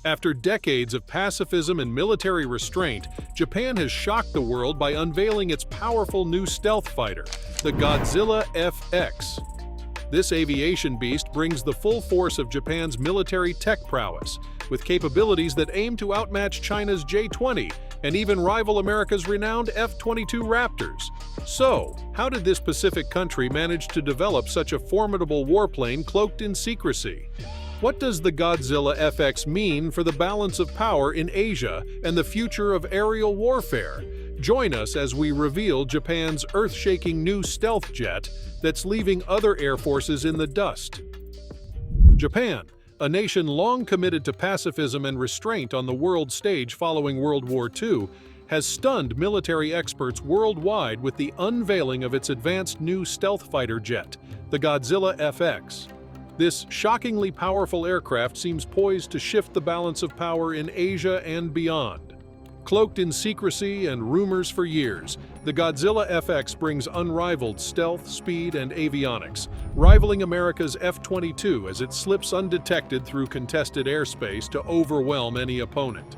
After decades of pacifism and military restraint, Japan has shocked the world by unveiling its powerful new stealth fighter, the Godzilla F-X. This aviation beast brings the full force of Japan's military tech prowess, with capabilities that aim to outmatch China's J-20 and even rival America's renowned F-22 Raptors. So, how did this Pacific country manage to develop such a formidable warplane cloaked in secrecy? What does the Godzilla F-X mean for the balance of power in Asia and the future of aerial warfare? Join us as we reveal Japan's earth-shaking new stealth jet that's leaving other air forces in the dust. Japan, a nation long committed to pacifism and restraint on the world stage following World War II, has stunned military experts worldwide with the unveiling of its advanced new stealth fighter jet, the Godzilla F-X. This shockingly powerful aircraft seems poised to shift the balance of power in Asia and beyond. Cloaked in secrecy and rumors for years, the Godzilla F-X brings unrivaled stealth, speed, and avionics, rivaling America's F-22 as it slips undetected through contested airspace to overwhelm any opponent.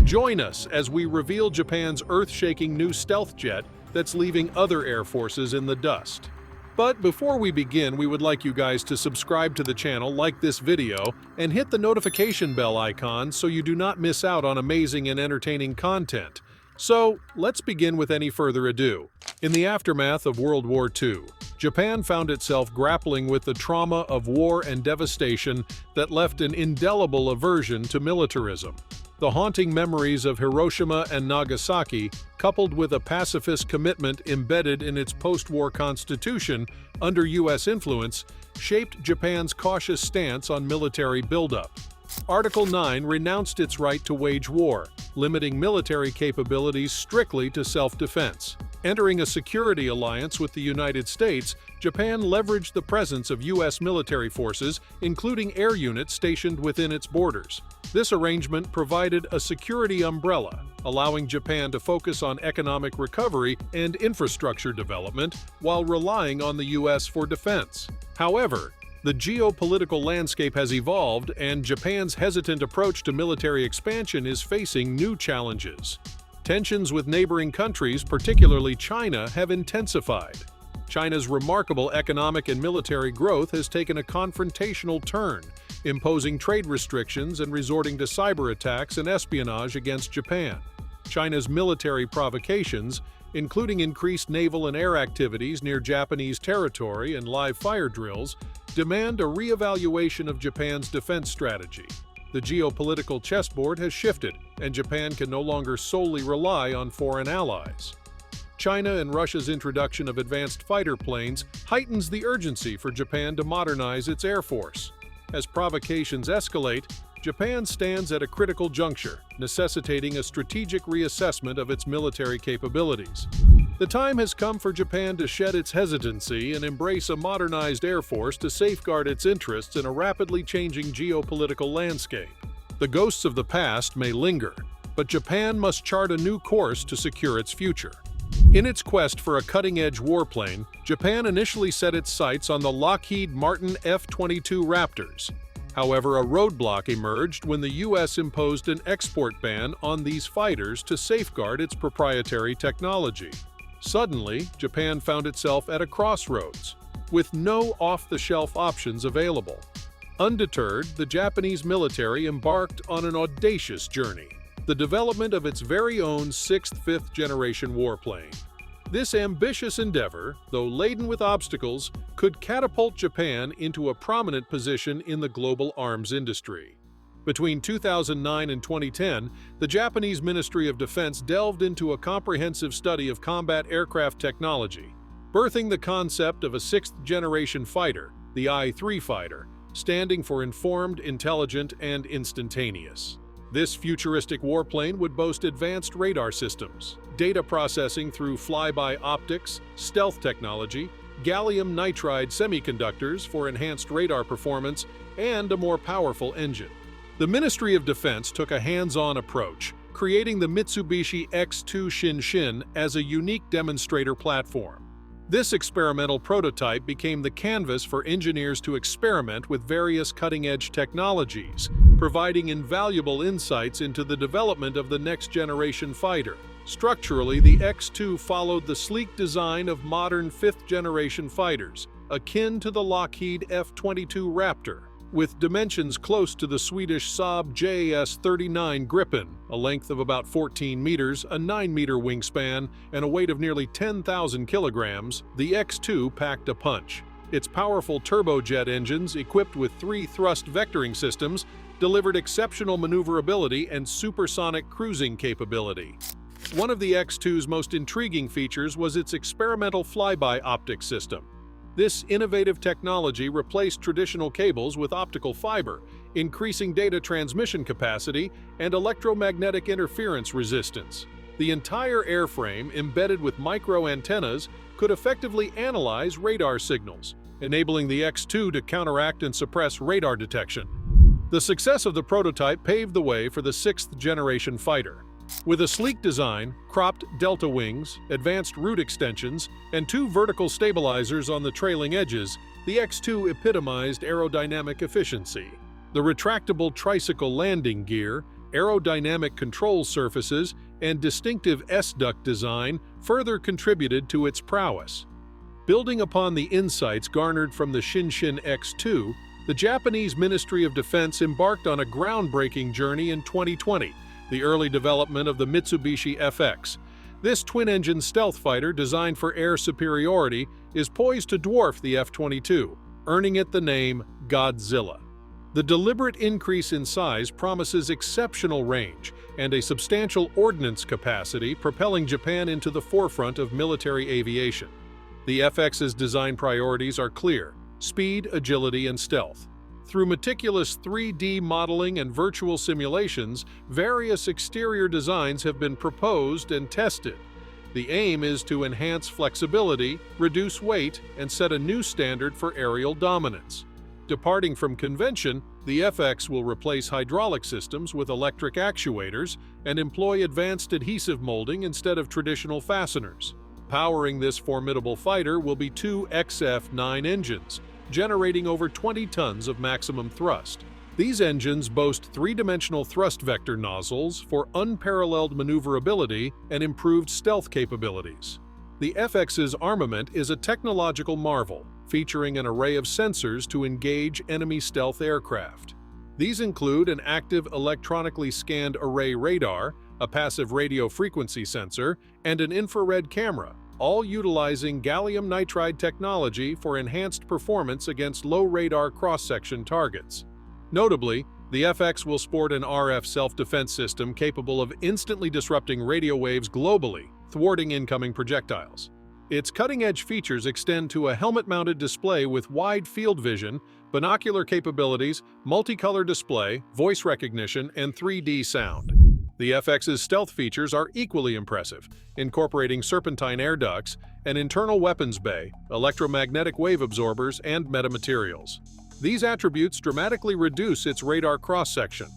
Join us as we reveal Japan's earth-shaking new stealth jet that's leaving other air forces in the dust. But before we begin, we would like you guys to subscribe to the channel, like this video, and hit the notification bell icon so you do not miss out on amazing and entertaining content. So, let's begin with any further ado. In the aftermath of World War II, Japan found itself grappling with the trauma of war and devastation that left an indelible aversion to militarism. The haunting memories of Hiroshima and Nagasaki, coupled with a pacifist commitment embedded in its post-war constitution under U.S. influence, shaped Japan's cautious stance on military buildup. Article 9 renounced its right to wage war, limiting military capabilities strictly to self-defense. Entering a security alliance with the United States, Japan leveraged the presence of U.S. military forces, including air units stationed within its borders. This arrangement provided a security umbrella, allowing Japan to focus on economic recovery and infrastructure development while relying on the U.S. for defense. However, the geopolitical landscape has evolved, and Japan's hesitant approach to military expansion is facing new challenges. Tensions with neighboring countries, particularly China, have intensified. China's remarkable economic and military growth has taken a confrontational turn, imposing trade restrictions and resorting to cyber attacks and espionage against Japan. China's military provocations, including increased naval and air activities near Japanese territory and live fire drills, demand a reevaluation of Japan's defense strategy. The geopolitical chessboard has shifted, and Japan can no longer solely rely on foreign allies. China and Russia's introduction of advanced fighter planes heightens the urgency for Japan to modernize its air force. As provocations escalate, Japan stands at a critical juncture, necessitating a strategic reassessment of its military capabilities. The time has come for Japan to shed its hesitancy and embrace a modernized air force to safeguard its interests in a rapidly changing geopolitical landscape. The ghosts of the past may linger, but Japan must chart a new course to secure its future. In its quest for a cutting-edge warplane, Japan initially set its sights on the Lockheed Martin F-22 Raptors. However, a roadblock emerged when the U.S. imposed an export ban on these fighters to safeguard its proprietary technology. Suddenly, Japan found itself at a crossroads, with no off-the-shelf options available. Undeterred, the Japanese military embarked on an audacious journey: the development of its very own sixth fifth-generation warplane. This ambitious endeavor, though laden with obstacles, could catapult Japan into a prominent position in the global arms industry. Between 2009 and 2010, the Japanese Ministry of Defense delved into a comprehensive study of combat aircraft technology, birthing the concept of a sixth-generation fighter, the I-3 fighter, standing for informed, intelligent, and instantaneous. This futuristic warplane would boast advanced radar systems, data processing through flyby optics, stealth technology, gallium nitride semiconductors for enhanced radar performance, and a more powerful engine. The Ministry of Defense took a hands-on approach, creating the Mitsubishi X2 Shinshin as a unique demonstrator platform. This experimental prototype became the canvas for engineers to experiment with various cutting-edge technologies, providing invaluable insights into the development of the next-generation fighter. Structurally, the X-2 followed the sleek design of modern fifth-generation fighters, akin to the Lockheed F-22 Raptor, with dimensions close to the Swedish Saab JS-39 Gripen, a length of about 14 meters, a 9-meter wingspan, and a weight of nearly 10,000 kilograms. The X-2 packed a punch. Its powerful turbojet engines, equipped with 3 thrust vectoring systems, delivered exceptional maneuverability and supersonic cruising capability. One of the X-2's most intriguing features was its experimental flyby optics system. This innovative technology replaced traditional cables with optical fiber, increasing data transmission capacity and electromagnetic interference resistance. The entire airframe, embedded with micro antennas, could effectively analyze radar signals, enabling the X-2 to counteract and suppress radar detection. The success of the prototype paved the way for the sixth-generation fighter. With a sleek design, cropped delta wings, advanced root extensions, and 2 vertical stabilizers on the trailing edges, the X-2 epitomized aerodynamic efficiency. The retractable tricycle landing gear, aerodynamic control surfaces, and distinctive S-duct design further contributed to its prowess. Building upon the insights garnered from the Shinshin X-2, the Japanese Ministry of Defense embarked on a groundbreaking journey in 2020, the early development of the Mitsubishi F-X. This twin-engine stealth fighter designed for air superiority is poised to dwarf the F-22, earning it the name Godzilla. The deliberate increase in size promises exceptional range and a substantial ordnance capacity, propelling Japan into the forefront of military aviation. The F-X's design priorities are clear: speed, agility, and stealth. Through meticulous 3D modeling and virtual simulations, various exterior designs have been proposed and tested. The aim is to enhance flexibility, reduce weight, and set a new standard for aerial dominance. Departing from convention, the F-X will replace hydraulic systems with electric actuators and employ advanced adhesive molding instead of traditional fasteners. Powering this formidable fighter will be 2 XF-9 engines, generating over 20 tons of maximum thrust. These engines boast 3-dimensional thrust vector nozzles for unparalleled maneuverability and improved stealth capabilities. The F-X's armament is a technological marvel, featuring an array of sensors to engage enemy stealth aircraft. These include an active electronically scanned array radar, a passive radio frequency sensor, and an infrared camera, all utilizing gallium nitride technology for enhanced performance against low radar cross-section targets. Notably, the F-X will sport an RF self-defense system capable of instantly disrupting radio waves globally, thwarting incoming projectiles. Its cutting-edge features extend to a helmet-mounted display with wide field vision, binocular capabilities, multicolor display, voice recognition, and 3D sound. The F-X's stealth features are equally impressive, incorporating serpentine air ducts, an internal weapons bay, electromagnetic wave absorbers, and metamaterials. These attributes dramatically reduce its radar cross-section.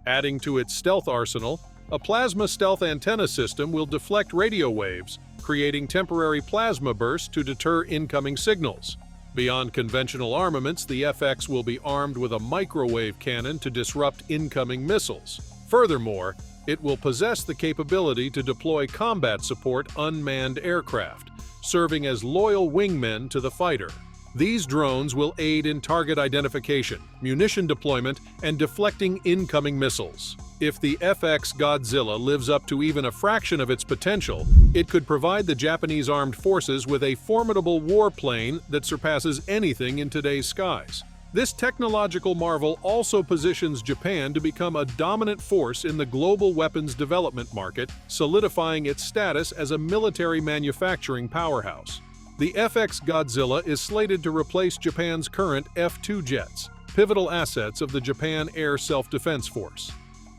Adding to its stealth arsenal, a plasma stealth antenna system will deflect radio waves, creating temporary plasma bursts to deter incoming signals. Beyond conventional armaments, the F-X will be armed with a microwave cannon to disrupt incoming missiles. Furthermore, it will possess the capability to deploy combat support unmanned aircraft, serving as loyal wingmen to the fighter. These drones will aid in target identification, munition deployment, and deflecting incoming missiles. If the F-X Godzilla lives up to even a fraction of its potential, it could provide the Japanese armed forces with a formidable warplane that surpasses anything in today's skies. This technological marvel also positions Japan to become a dominant force in the global weapons development market, solidifying its status as a military manufacturing powerhouse. The F-X Godzilla is slated to replace Japan's current F-2 jets, pivotal assets of the Japan Air Self-Defense Force.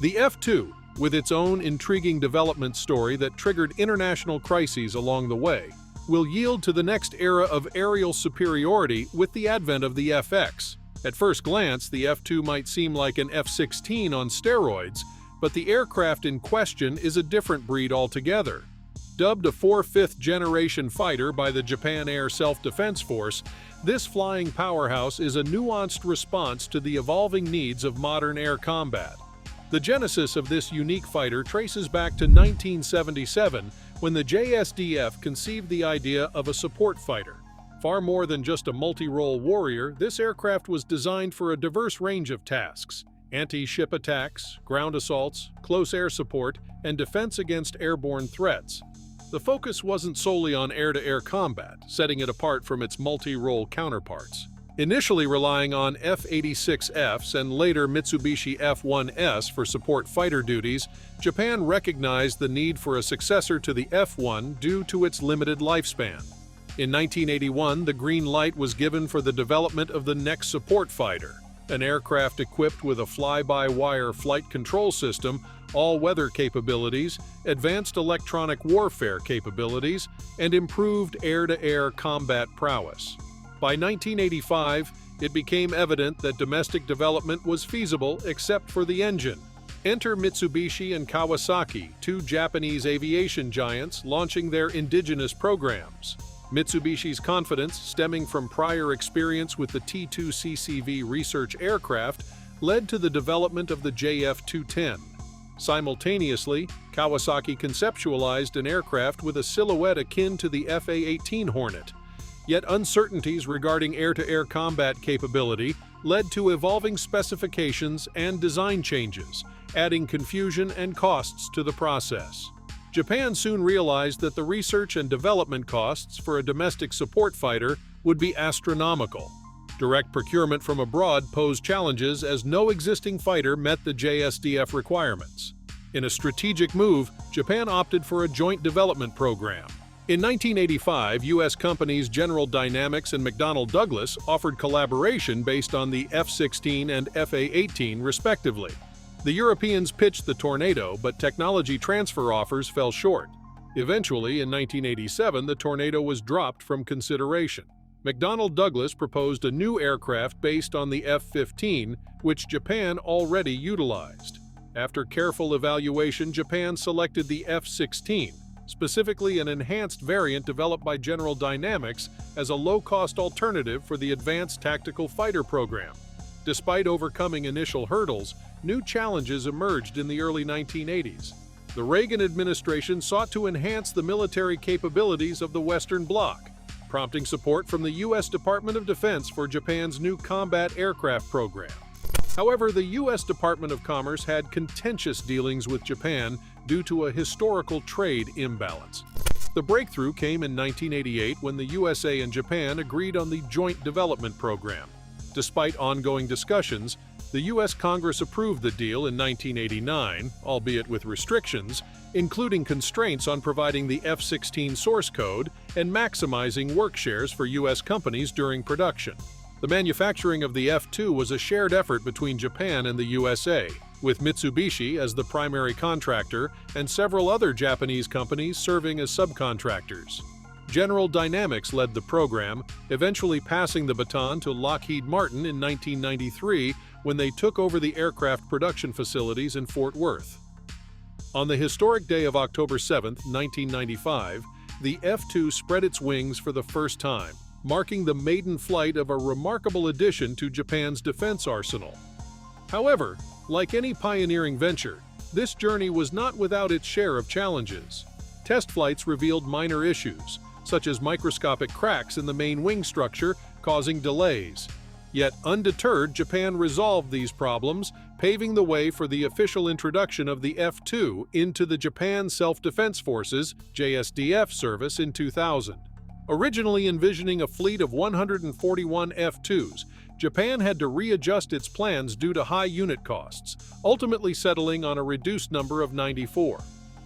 The F-2, with its own intriguing development story that triggered international crises along the way, will yield to the next era of aerial superiority with the advent of the F-X. At first glance, the F-2 might seem like an F-16 on steroids, but the aircraft in question is a different breed altogether. Dubbed a 4th-generation fighter by the Japan Air Self-Defense Force, this flying powerhouse is a nuanced response to the evolving needs of modern air combat. The genesis of this unique fighter traces back to 1977, when the JSDF conceived the idea of a support fighter. Far more than just a multi-role warrior, this aircraft was designed for a diverse range of tasks: anti-ship attacks, ground assaults, close air support, and defense against airborne threats. The focus wasn't solely on air-to-air combat, setting it apart from its multi-role counterparts. Initially relying on F-86Fs and later Mitsubishi F-1S for support fighter duties, Japan recognized the need for a successor to the F-1 due to its limited lifespan. In 1981, the green light was given for the development of the next support fighter, an aircraft equipped with a fly-by-wire flight control system, all-weather capabilities, advanced electronic warfare capabilities, and improved air-to-air combat prowess. By 1985, it became evident that domestic development was feasible except for the engine. Enter Mitsubishi and Kawasaki, two Japanese aviation giants launching their indigenous programs. Mitsubishi's confidence, stemming from prior experience with the T-2CCV research aircraft, led to the development of the JF-210. Simultaneously, Kawasaki conceptualized an aircraft with a silhouette akin to the FA-18 Hornet. Yet uncertainties regarding air-to-air combat capability led to evolving specifications and design changes, adding confusion and costs to the process. Japan soon realized that the research and development costs for a domestic support fighter would be astronomical. Direct procurement from abroad posed challenges as no existing fighter met the JSDF requirements. In a strategic move, Japan opted for a joint development program. In 1985, U.S. companies General Dynamics and McDonnell Douglas offered collaboration based on the F-16 and FA-18 respectively. The Europeans pitched the Tornado, but technology transfer offers fell short. Eventually, in 1987, the Tornado was dropped from consideration. McDonnell Douglas proposed a new aircraft based on the F-15, which Japan already utilized. After careful evaluation, Japan selected the F-16, specifically an enhanced variant developed by General Dynamics as a low-cost alternative for the Advanced Tactical Fighter program. Despite overcoming initial hurdles, new challenges emerged in the early 1980s. The Reagan administration sought to enhance the military capabilities of the Western Bloc, prompting support from the U.S. Department of Defense for Japan's new combat aircraft program. However, the U.S. Department of Commerce had contentious dealings with Japan due to a historical trade imbalance. The breakthrough came in 1988 when the USA and Japan agreed on the Joint Development Program. Despite ongoing discussions, the U.S. Congress approved the deal in 1989, albeit with restrictions, including constraints on providing the F-16 source code and maximizing work shares for U.S. companies during production. The manufacturing of the F-2 was a shared effort between Japan and the USA, with Mitsubishi as the primary contractor and several other Japanese companies serving as subcontractors. General Dynamics led the program, eventually passing the baton to Lockheed Martin in 1993 when they took over the aircraft production facilities in Fort Worth. On the historic day of October 7, 1995, the F-2 spread its wings for the first time, marking the maiden flight of a remarkable addition to Japan's defense arsenal. However, like any pioneering venture, this journey was not without its share of challenges. Test flights revealed minor issues, such as microscopic cracks in the main wing structure, causing delays. Yet undeterred, Japan resolved these problems, paving the way for the official introduction of the F-2 into the Japan Self-Defense Forces (JSDF) service in 2000. Originally envisioning a fleet of 141 F-2s, Japan had to readjust its plans due to high unit costs, ultimately settling on a reduced number of 94.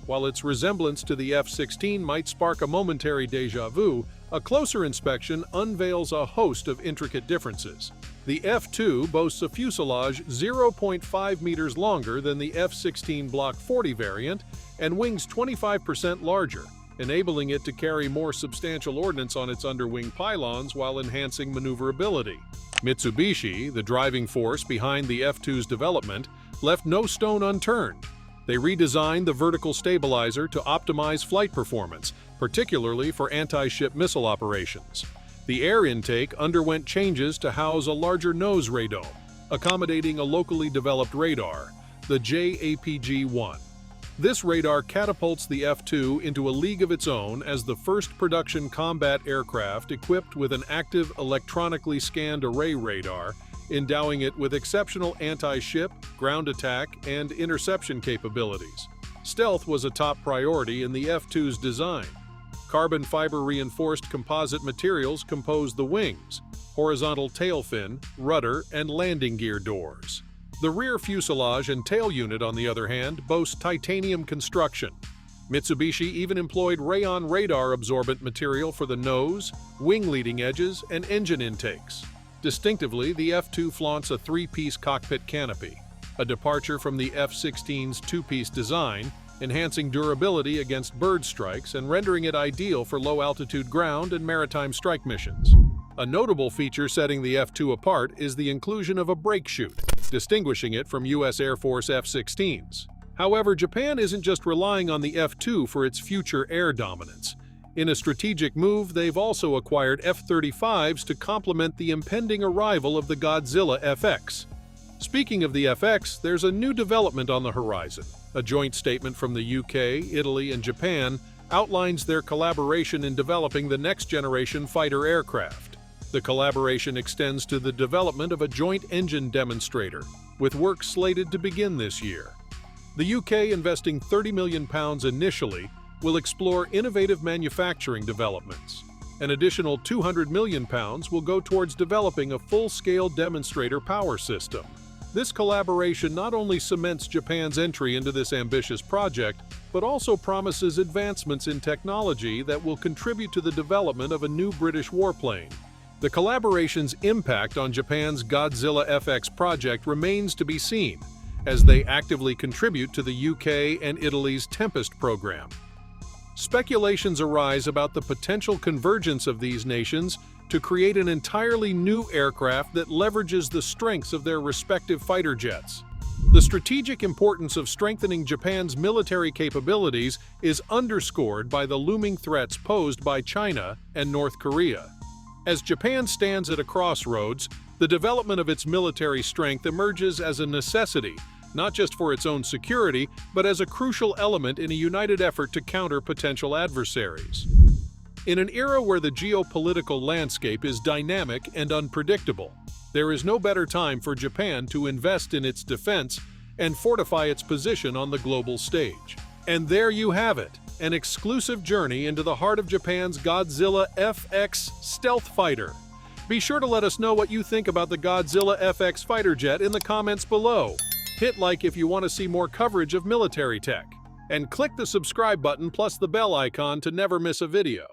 While its resemblance to the F-16 might spark a momentary déjà vu, a closer inspection unveils a host of intricate differences. The F-2 boasts a fuselage 0.5 meters longer than the F-16 Block 40 variant and wings 25% larger, enabling it to carry more substantial ordnance on its underwing pylons while enhancing maneuverability. Mitsubishi, the driving force behind the F-2's development, left no stone unturned. They redesigned the vertical stabilizer to optimize flight performance, particularly for anti-ship missile operations. The air intake underwent changes to house a larger nose radome, accommodating a locally developed radar, the JAPG-1. This radar catapults the F-2 into a league of its own as the first production combat aircraft equipped with an active electronically scanned array radar, endowing it with exceptional anti-ship, ground attack, and interception capabilities. Stealth was a top priority in the F-2's design. Carbon fiber-reinforced composite materials compose the wings, horizontal tail fin, rudder, and landing gear doors. The rear fuselage and tail unit, on the other hand, boast titanium construction. Mitsubishi even employed rayon radar-absorbent material for the nose, wing leading edges, and engine intakes. Distinctively, the F-2 flaunts a three-piece cockpit canopy, a departure from the F-16's two-piece design, enhancing durability against bird strikes and rendering it ideal for low-altitude ground and maritime strike missions. A notable feature setting the F-2 apart is the inclusion of a brake chute, distinguishing it from U.S. Air Force F-16s. However, Japan isn't just relying on the F-2 for its future air dominance. In a strategic move, they've also acquired F-35s to complement the impending arrival of the Godzilla F-X. Speaking of the F-X, there's a new development on the horizon. A joint statement from the UK, Italy, and Japan outlines their collaboration in developing the next-generation fighter aircraft. The collaboration extends to the development of a joint engine demonstrator, with work slated to begin this year. The UK, investing £30 million initially, will explore innovative manufacturing developments. An additional £200 million will go towards developing a full-scale demonstrator power system. This collaboration not only cements Japan's entry into this ambitious project, but also promises advancements in technology that will contribute to the development of a new British warplane. The collaboration's impact on Japan's Godzilla F-X project remains to be seen, as they actively contribute to the UK and Italy's Tempest program. Speculations arise about the potential convergence of these nations to create an entirely new aircraft that leverages the strengths of their respective fighter jets. The strategic importance of strengthening Japan's military capabilities is underscored by the looming threats posed by China and North Korea. As Japan stands at a crossroads, the development of its military strength emerges as a necessity, not just for its own security, but as a crucial element in a united effort to counter potential adversaries. In an era where the geopolitical landscape is dynamic and unpredictable, there is no better time for Japan to invest in its defense and fortify its position on the global stage. And there you have it, an exclusive journey into the heart of Japan's Godzilla F-X stealth fighter. Be sure to let us know what you think about the Godzilla F-X fighter jet in the comments below. Hit like if you want to see more coverage of military tech. And click the subscribe button plus the bell icon to never miss a video.